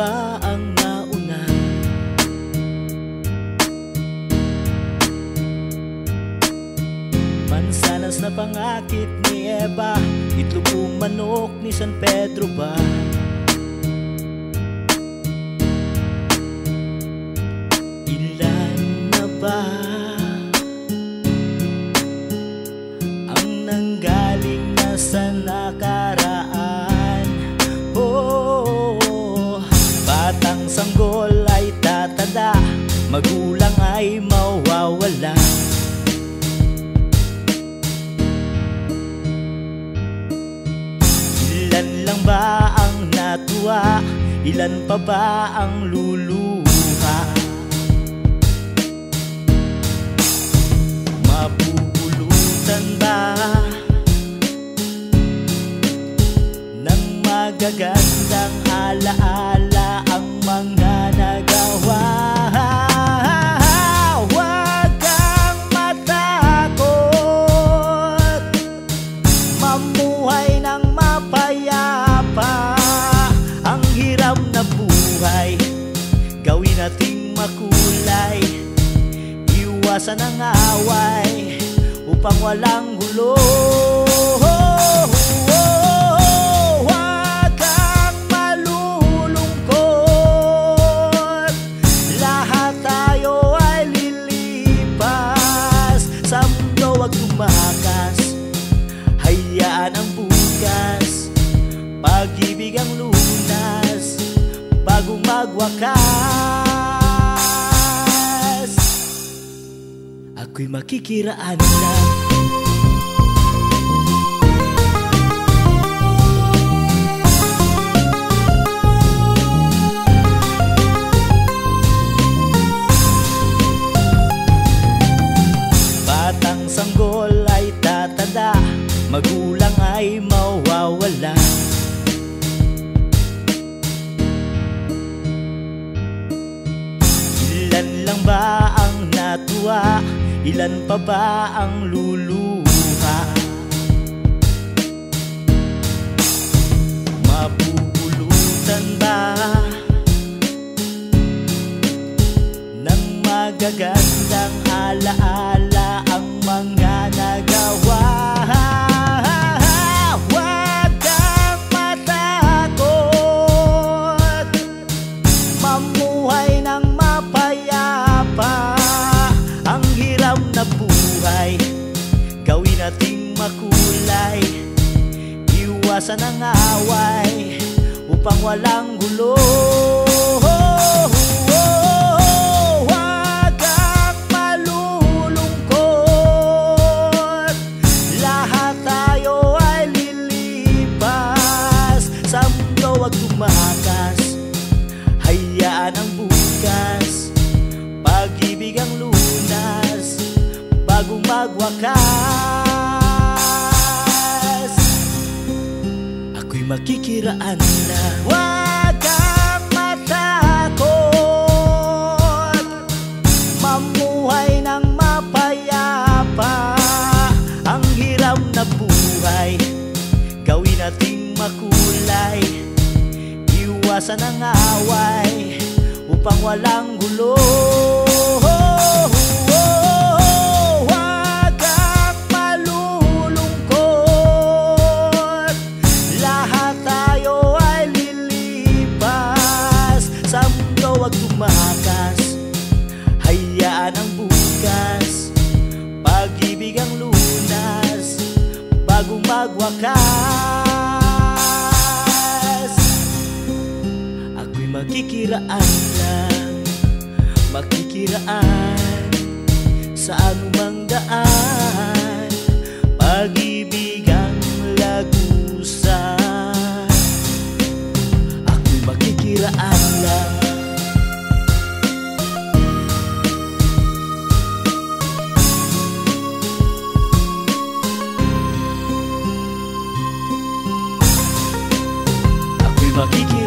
ba ang nauna? Mansanas na pangakit ni Eva, itlog manok ni San Pedro ba? Ilan na ba ang nanggaling na sa nakaraan? Oh, batang sanggol ay tatanda, magulang ay mawawala. Ilan lang ba ang natuwa? Ilan pa ba ang luluha? Mapupulutan ba ng magagandang alaala ang mga nagawa? Huwag kang matakot, mamuhay ng mapayapa. Ang hiram na buhay, gawin nating makulay. Iwasan ang away upang walang gulo. Huwag kang malulungkot, lahat tayo ay lilipas. Sa mundo wag tumakas, hayaan ang bukas. Pag-ibig ang lunas bagong magwakas. Ako'y makikiraan lang. Batang sanggol ay tatanda, magulang ay mawawala. Ilan lang ba ang natuwa? Ilan pa ba ang luluha? Mapupulutan ba ng magagandang alaala ang mga nagawa? Huwag kang matakot, mamuhay ng mapayapa. Ang hiram na buhay, gawin nating makulay. Iwasan ang away upang walang gulo. Huwag kang malulungkot, lahat tayo ay lilipas. Sa mundo wag tumakas, hayaan ang bukas. Pag-ibig ang lunas bagong magwakas. Ako'y makikiraan na. Huwag kang matakot, mamuhay ng mapayapa. Ang hiram na buhay, gawin nating makulay. Iwasan ang away upang walang gulo. Huwag kang malulungkot, lahat tayo ay lilipas. Sa mundo wag tumakas, hayaan ang bukas. Pag-ibig ang lunas bagong magwakas. Ako'y makikiraan lang, makikiraan sa anumang daan. Pag-ibig ang lagusan, ako'y makikiraan lang. Ako'y makikiraan